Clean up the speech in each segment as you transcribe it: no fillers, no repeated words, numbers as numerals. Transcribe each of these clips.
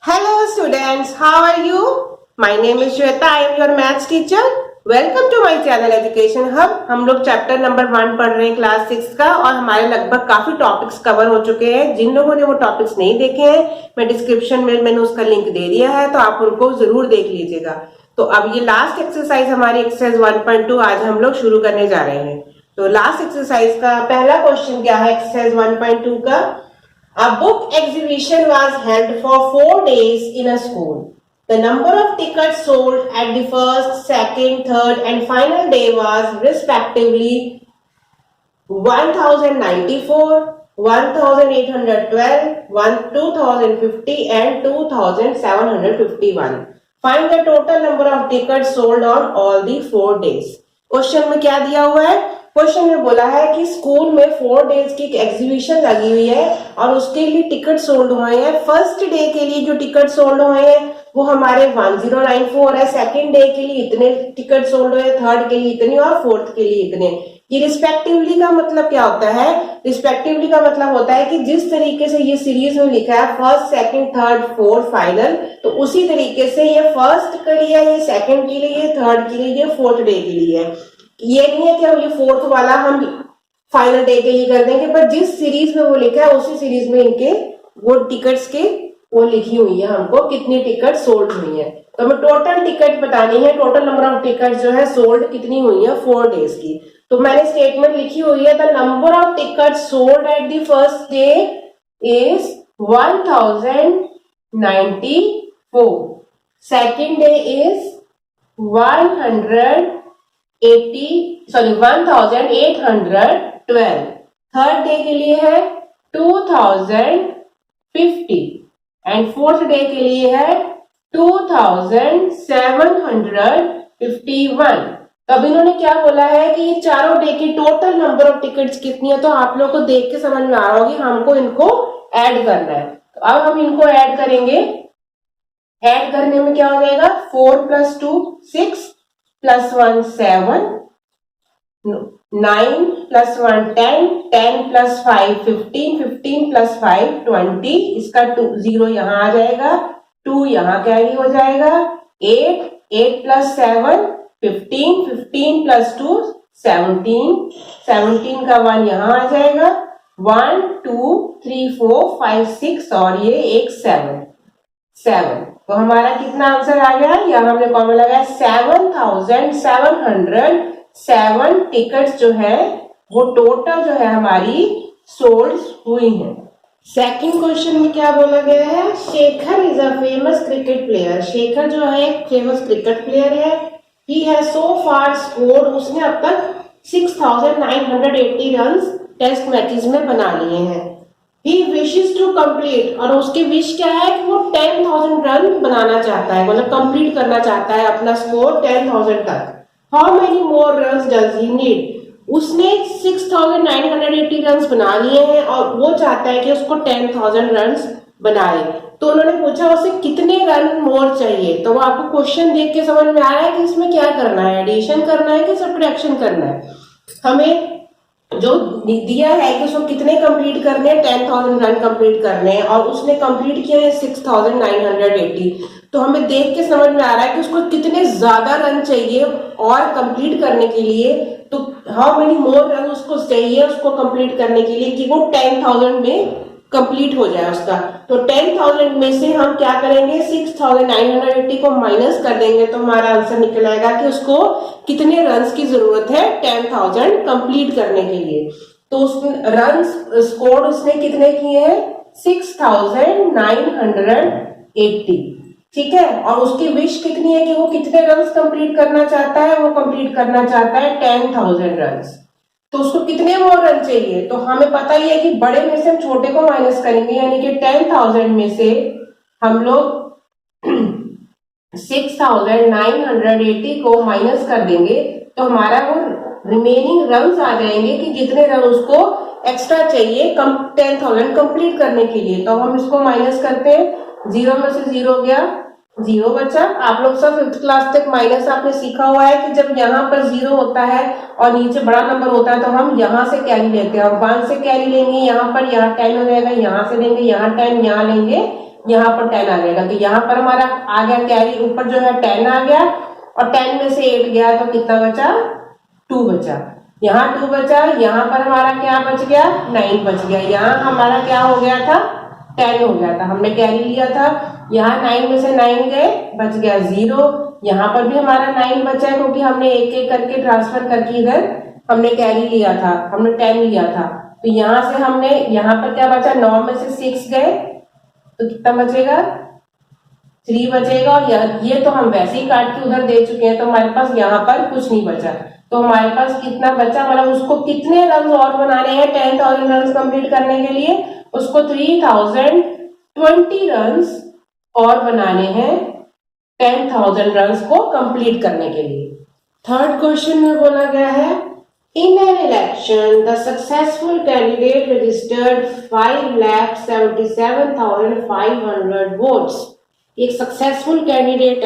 Hello students, how are you? My name is Shweta, I am your maths teacher. Welcome to my channel Education Hub. हम लोग chapter number 1 पढ़ रहे हैं class 6 का और हमारे लगभग काफी टॉपिक्स कवर हो चुके हैं। जिन लोगों ने वो टॉपिक्स नहीं देखे हैं, मैं डिस्क्रिप्शन में मैंने उसका लिंक दे दिया है, तो आप उनको जरूर देख लीजिएगा। तो अब ये लास्ट एक्सरसाइज हमारी एक्सरसाइज 1.2 आज हम लोग शुरू करने जा रहे हैं। तो लास्ट एक्सरसाइज का पहला क्वेश्चन क्या है एक्सरसाइज 1.2 का? A book exhibition was held for 4 days in a school. The number of tickets sold at the first, second, third and final day was respectively 1094, 1812, 2050 and 2751. Find the total number of tickets sold on all the 4 days. Question में क्या दिया हुआ है? Question में बोला है कि school में 4 डेज की एग्जीबिशन लगी हुई है और उसके लिए टिकट सोल्ड हुए हैं। फर्स्ट डे के लिए जो टिकट सोल्ड हुए हैं वो हमारे 1094 है, सेकंड डे के लिए इतने टिकट सोल्ड हुए, थर्ड के लिए इतने और फोर्थ के लिए इतने। ये रिस्पेक्टिवली का मतलब क्या होता है? रिस्पेक्टिवली का मतलब होता है कि जिस तरीके से ये सीरीज में लिखा है first, second, third, fourth, final, तो उसी तरीके से ये फर्स्ट के लिए, ये सेकंड के लिए, ये थर्ड के लिए, ये फोर्थ डे के लिए है। ये नहीं है कि हम ये फोर्थ वाला हम फाइनल डे के लिए कर देंगे, पर जिस सीरीज में वो लिखा है उसी सीरीज में इनके वो टिकट्स के वो लिखी हुई है, हमको कितनी टिकट सोल्ड हुई है। तो हमें टोटल टिकट बतानी है, टोटल नंबर ऑफ टिकट जो है सोल्ड कितनी हुई है 4 डेज की। तो मैंने स्टेटमेंट लिखी हुई है, the number of ticket sold at the first day is 1094, second day is 1812, third day के लिए है 2050 एंड फोर्थ डे के लिए है 2751। तब इन्होंने क्या बोला है कि ये चारों डे की टोटल नंबर ऑफ टिकट्स कितनी है। तो आप लोगों को देख के समझ में आ रहा होगी हमको इनको ऐड करना है। तो अब हम इनको ऐड करेंगे। ऐड करने में क्या हो जाएगा? 4 + 2 6 + 1 7, 9 + 1 10, 10 + 5 15, 15 + 5 20, इसका 0 यहाँ आ जाएगा, 2 यहाँ कैरी हो जाएगा, 8 + 7 15, 15 + 2 17, 17 का 1 यहाँ आ जाएगा, 1 2 3 4 5 6 और ये एक 7। तो हमारा कितना आंसर आ गया? यहाँ हमने कॉमन लगाया 7707 टिकट्स जो है वो टोटल जो है हमारी सोल्ड हुई है। सेकंड क्वेश्चन में क्या बोला गया है? Shekhar is a famous cricket player. Shekhar जो है एक फेमस क्रिकेट प्लेयर है। He has so far scored, उसने अब तक 6980 रन टेस्ट मैचेस में बना लिए हैं। He wishes to complete, और उसकी विश क्या है कि वो 10,000 रन बनाना चाहता है, मतलब कंप्लीट करना चाहता है अपना स्कोर 10,000 तक। How many more runs does he need? उसने 6980 रन बना लिए हैं और वो चाहता है कि उसको 10,000 रन बनाए। तो उन्होंने पूछा उसे कितने रन मोर चाहिए। तो वो आपको क्वेश्चन देख के समझ में आ रहा है कि इसमें क्या करना है, एडिशन करना है कि सब्ट्रैक्शन करना है। हमें जो दिया है कि उसको कितने कंप्लीट करने हैं, 10,000 रन कंप्लीट करने हैं और उसने कंप्लीट किया है 6980। तो हमें देख के समझ में आ रहा है कि उसको कितने ज्यादा रन चाहिए और कंप्लीट करने के लिए। तो हाउ मेनी मोर रन उसको चाहिए उसको कंप्लीट करने के लिए कि वो 10,000 में कंप्लीट हो जाए उसका। तो 10,000 में से हम क्या करेंगे, 6980 को माइनस कर देंगे तो हमारा आंसर निकल आएगा कि उसको कितने रन्स की जरूरत है 10,000 कंप्लीट करने के लिए। तो उसने रन्स स्कोर उसने कितने किए हैं? 6980, ठीक है। और उसकी विश कितनी है कि वो कितने रन्स कंप्लीट करना चाहता है? वो कंप्लीट करना चाहता है 10,000 रन्स। तो उसको कितने मोर रन चाहिए? तो हमें पता ही है कि बड़े में से हम छोटे को माइनस करेंगे, यानी कि 10,000 में से हम लोग 6980 को माइनस कर देंगे तो हमारा वो रिमेनिंग रन आ जाएंगे कि जितने रन उसको एक्स्ट्रा चाहिए 10,000 कंप्लीट करने के लिए। तो हम इसको माइनस करते हैं, 0 में से 0 गया, 0 बचा। आप लोग सब 5th क्लास तक माइनस आपने सीखा हुआ है कि जब यहाँ पर 0 होता है और नीचे बड़ा नंबर होता है तो हम यहाँ से कैरी लेते हैं। हम 1 से कैरी लेंगे यहाँ पर, यहाँ 10 हो जाएगा, यहाँ से लेंगे यहाँ 10, यहाँ लेंगे यहाँ पर 10 आ जाएगा। तो यहाँ पर हमारा आ गया कैरी, ऊपर जो है 10 आ गया और 10 में से 8 गया तो कितना बचा, 2 बचा। यहाँ 2 बचा, यहाँ पर हमारा क्या बच गया, 9 बच गया। यहाँ हमारा क्या हो गया था, 10 हो गया था, हमने कैरी लिया था। यहाँ 9 में से 9 गए, बच गया 0। यहाँ पर भी हमारा 9 बचा है क्योंकि हमने एक एक करके ट्रांसफर करके इधर हमने कैरी लिया था, हमने 10 लिया था। तो यहाँ से हमने, यहाँ पर क्या बचा, 9 में से 6 गए तो कितना बचेगा, 3 बचेगा। और ये तो हम वैसे ही काट के उधर दे चुके हैं तो हमारे पास यहाँ पर कुछ नहीं बचा। तो हमारे पास कितना बचा, मतलब उसको कितने रन और बनाने हैं 10,000 रन कंप्लीट करने के लिए, उसको 3020 रन और बनाने हैं 10,000 रन को कंप्लीट करने के लिए। थर्ड क्वेश्चन में बोला गया है, in an election the successful candidate registered 5,77,500 votes. एक सक्सेसफुल कैंडिडेट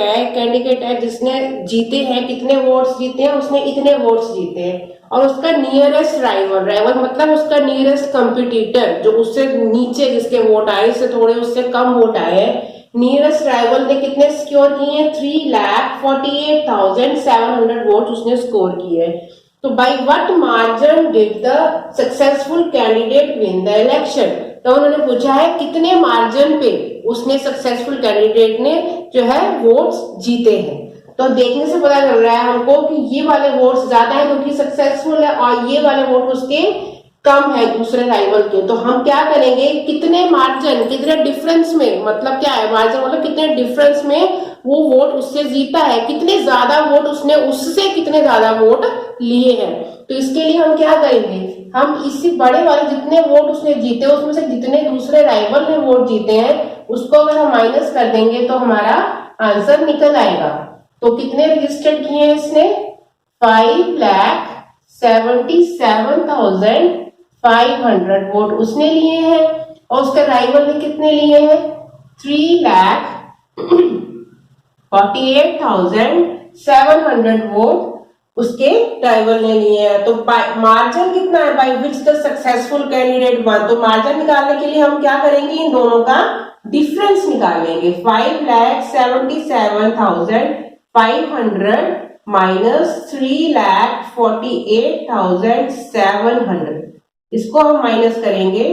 है जिसने जीते हैं, कितने वोट्स जीते हैं, उसने इतने वोट्स जीते हैं। और उसका नियरेस्ट राइवल मतलब उसका नियरेस्ट कंपटीटर, जो उससे नीचे जिसके वोट आए, उससे थोड़े उससे कम वोट आए हैं, नियरेस्ट राइवल ने कितने स्कोर किए हैं, 3,48,700 वोट उसने स्कोर किए। तो by what margin did the successful candidate win the election. तो उन्होंने पूछा है कितने मार्जिन पे उसने सक्सेसफुल कैंडिडेट ने जो है वोट्स जीते हैं। तो देखने से पता चल रहा है हमको कि ये वाले वोट्स ज्यादा है क्योंकि सक्सेसफुल है, और ये वाले वोट उसके कम है दूसरे राइवल के। तो हम क्या करेंगे, कितने मार्जिन, कितने डिफरेंस में, मतलब क्या है मार्जिन, मतलब कितने डिफरेंस में वो वोट उससे जीता है, कितने ज्यादा वोट उसने उससे कितने ज्यादा वोट लिए हैं। तो इसके लिए हम क्या करेंगे, हम इसी बड़े वाले जितने वोट उसने जीते उसमें से जितने दूसरे राइवल ने वोट जीते हैं उसको अगर हम माइनस कर देंगे तो हमारा आंसर निकल आएगा। तो कितने रजिस्टर्ड किए हैं इसने, 5,77,500 वोट उसने लिए हैं, और उसके राइवल ने कितने लिए हैं, 3,48,700 वोट उसके राइवल ने लिए हैं। तो मार्जिन कितना है, by which the successful candidate one. तो मार्जिन निकालने के लिए हम क्या करेंगे, इन दोनों का डिफरेंस निकाल लेंगे। 5,77,500 माइनस 3,48,700, इसको हम माइनस करेंगे।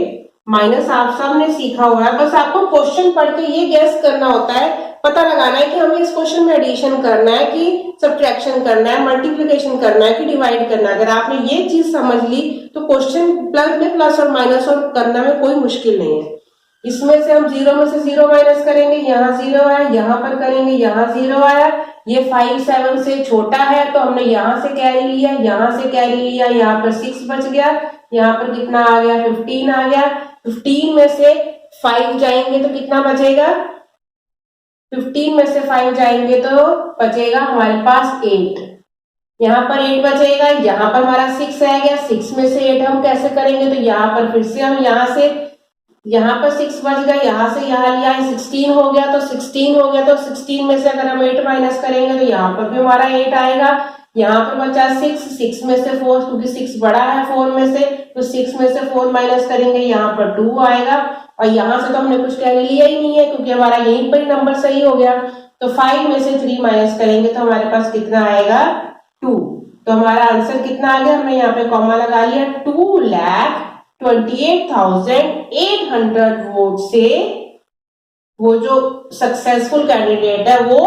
माइनस आप सबने सीखा हुआ है, बस आपको क्वेश्चन पढ़ के ये गैस करना होता है, पता लगाना है कि हमें इस क्वेश्चन में एडिशन करना है कि सब्ट्रैक्शन करना है, मल्टीप्लिकेशन करना है कि डिवाइड करना है। अगर आपने ये चीज समझ ली तो क्वेश्चन प्लस में प्लस और माइनस और करना में कोई मुश्किल नहीं है। इसमें से हम 0 में से 0 माइनस करेंगे, यहाँ 0 है, यहाँ पर करेंगे, यहाँ 0 आया। ये 5 7 से छोटा है तो हमने यहाँ से कैरी लिया, यहाँ से कैरी लिया, यहाँ पर 6 बच गया, यहाँ पर कितना आ गया, 15 आ गया। 15 में से 5 जाएंगे तो कितना बचेगा, 15 में से 5 जाएंगे तो बचेगा हमारे पास 8। यहाँ पर 8 बचेगा, यहाँ पर हमारा 6 आ गया, 6 में से 8 हम कैसे करेंगे, तो यहाँ पर फिर से हम यहाँ से, यहाँ पर 6 बच गया, यहाँ से यहाँ लिया, 16 हो गया, तो 16 हो गया, तो 16 में से अगर हम 8 माइनस करेंगे तो यहाँ पर भी हमारा 8 आएगा। यहाँ पर बचा 6 में से 4, क्योंकि 6 बड़ा है 4 में से, तो 6 में से 4 माइनस करेंगे, यहाँ पर 2 आएगा। और यहाँ से तो हमने कुछ कैरी लिया ही नहीं है क्योंकि हमारा यहीं पर नंबर सही हो गया। तो 5 में से 3 माइनस करेंगे तो हमारे पास कितना आएगा, 2। तो हमारा आंसर कितना आ गया, हमने यहाँ पे कॉमा लगा लिया, 2,28,800 वोट से वो जो सक्सेसफुल कैंडिडेट है वो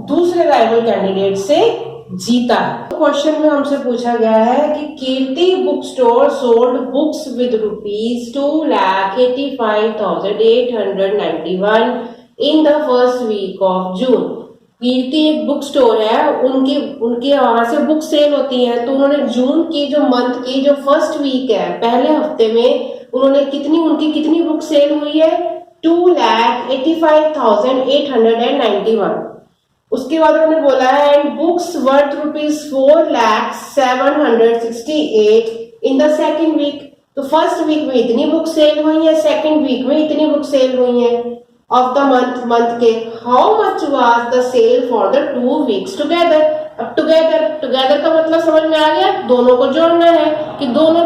दूसरे राइवल कैंडिडेट से जीता। क्वेश्चन में हमसे पूछा गया है कि Kirti book store sold books with ₹2,85,891 in the first week of June. Kirti एक बुक स्टोर है, उनके वहां से बुक सेल होती है। तो उन्होंने जून की जो मंथ की जो फर्स्ट वीक है, पहले हफ्ते में उन्होंने उनकी कितनी बुक सेल हुई है, 2,85,891। उसके बाद उन्होंने बोला है and books worth ₹4,07,68 in the second week. तो फर्स्ट वीक में इतनी बुक सेल हुई है, सेकेंड वीक में इतनी बुक सेल हुई है ऑफ द मंथ के। How much was the sale for the 2 weeks together. अब टुगेदर का मतलब समझ में आ गया, दोनों को जोड़ना है कि दोनों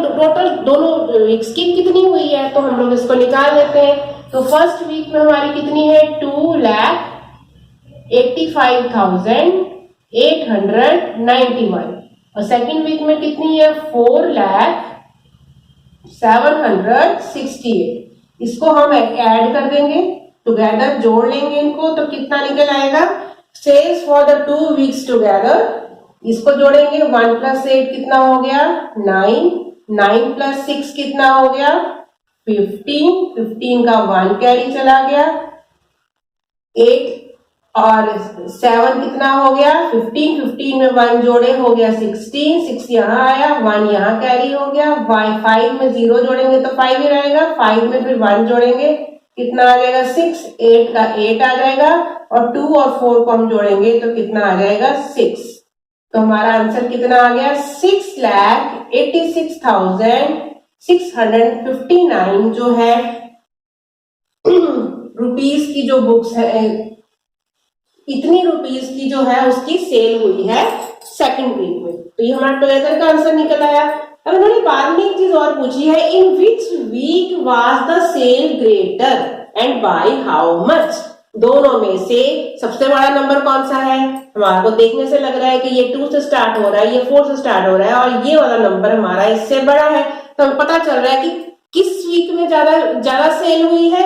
वीक्स की कितनी हुई है। तो हम लोग इसको निकाल लेते हैं। तो फर्स्ट वीक में हमारी कितनी है 2,85,891 और सेकेंड वीक में कितनी है 4,07,68। इसको हम ऐड कर देंगे, टुगेदर जोड़ लेंगे इनको, तो कितना निकल आएगा sales for the 2 weeks together. इसको जोड़ेंगे 1 + 8 कितना हो गया 9, 9 + 6 कितना हो गया 15, 15 का 1 कैरी चला गया, 8 और 7 कितना हो गया 15, 15 में 1 जोड़े हो गया 16, 6 यहाँ आया, 1 यहाँ कैरी हो गया, 5 में 0 जोड़ेंगे तो 5 ही रहेगा, 5 में फिर 1 जोड़ेंगे कितना आ जाएगा 6, 8 का 8 आ जाएगा और 2 और 4 को हम जोड़ेंगे तो कितना आ जाएगा 6। तो हमारा आंसर कितना आ गया 6,86,659 जो है रुपीस की जो बुक्स है, इतनी रुपीस की जो है उसकी सेल हुई है सेकंड वीक में। तो ये हमारा टुगेदर का आंसर निकल आया। अब इन्होंने बाद में एक चीज और पूछी है, in which week was the sale greater and by how much. दोनों में से सबसे बड़ा नंबर कौन सा है, हमारे को देखने से लग रहा है कि ये 2 से स्टार्ट हो रहा है, ये 4 से स्टार्ट हो रहा है और ये वाला नंबर हमारा इससे बड़ा है। तो हमें पता चल रहा है कि किस वीक में ज्यादा सेल हुई है,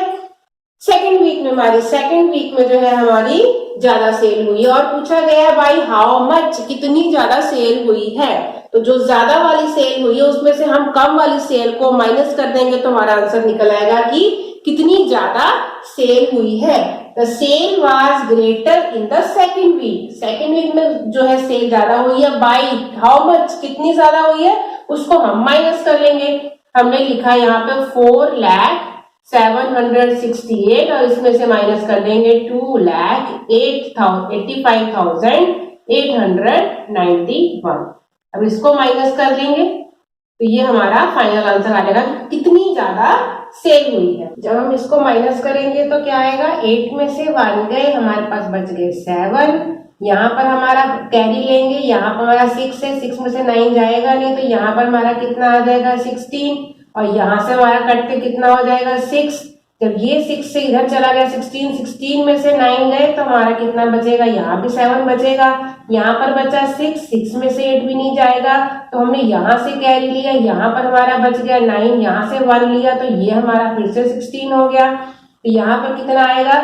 सेकेंड वीक में। हमारी सेकेंड वीक में जो है हमारी ज्यादा सेल हुई है और पूछा गया है बाई हाउ मच, कितनी ज्यादा सेल हुई है। तो जो ज्यादा वाली सेल हुई है उसमें से हम कम वाली सेल को माइनस कर देंगे तो हमारा आंसर निकल आएगा कि कितनी ज्यादा सेल हुई है। The sale was greater in the second week, second week में जो है सेल ज्यादा हुई है, बाई हाउ मच कितनी ज्यादा हुई है उसको हम माइनस कर लेंगे। हमने लिखा यहाँ पे 4,07,68 और इसमें से माइनस कर देंगे 2,85,891। अब इसको माइनस कर देंगे तो ये हमारा फाइनल आंसर आ जाएगा कितनी ज्यादा सेल हुई है। जब हम इसको माइनस करेंगे तो क्या आएगा 8 में से 1 गए, हमारे पास बच गए 7, यहाँ पर हमारा कैरी लेंगे, यहाँ पर हमारा 6 है, 6 में से 9 जाएगा नहीं तो यहाँ पर हमारा कितना आ जाएगा 16 और यहाँ से हमारा कट के कितना हो जाएगा 6। जब ये 6 से इधर चला गया 16, 16 में से 9 गए तो हमारा कितना बचेगा, यहाँ भी 7 बचेगा, यहाँ पर बचा 6, 6 में से 8 भी नहीं जाएगा तो हमने यहाँ से कैरी लिया, यहाँ पर हमारा बच गया 9, यहाँ से 1 लिया तो ये हमारा फिर से 16 हो गया। तो यहाँ पर कितना आएगा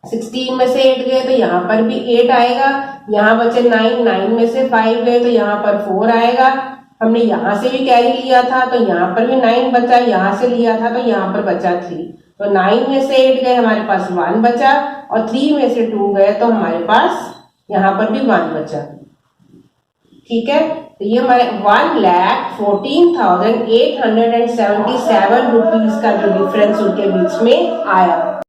16 में से 8 गए तो यहाँ पर भी 8 आएगा, यहाँ बचे 9, 9 में से 5 गए तो यहाँ पर 4 आएगा। हमने यहाँ से भी कैरी लिया था तो यहाँ पर भी 9 बचा, यहाँ से लिया था तो यहाँ पर बचा 3, तो 9 में से 8 गए हमारे पास 1 बचा और 3 में से 2 गए तो हमारे पास यहाँ पर भी 1 बचा। ठीक है, तो ये हमारे 1,14,877 रुपीज का जो डिफरेंस उनके बीच में आया।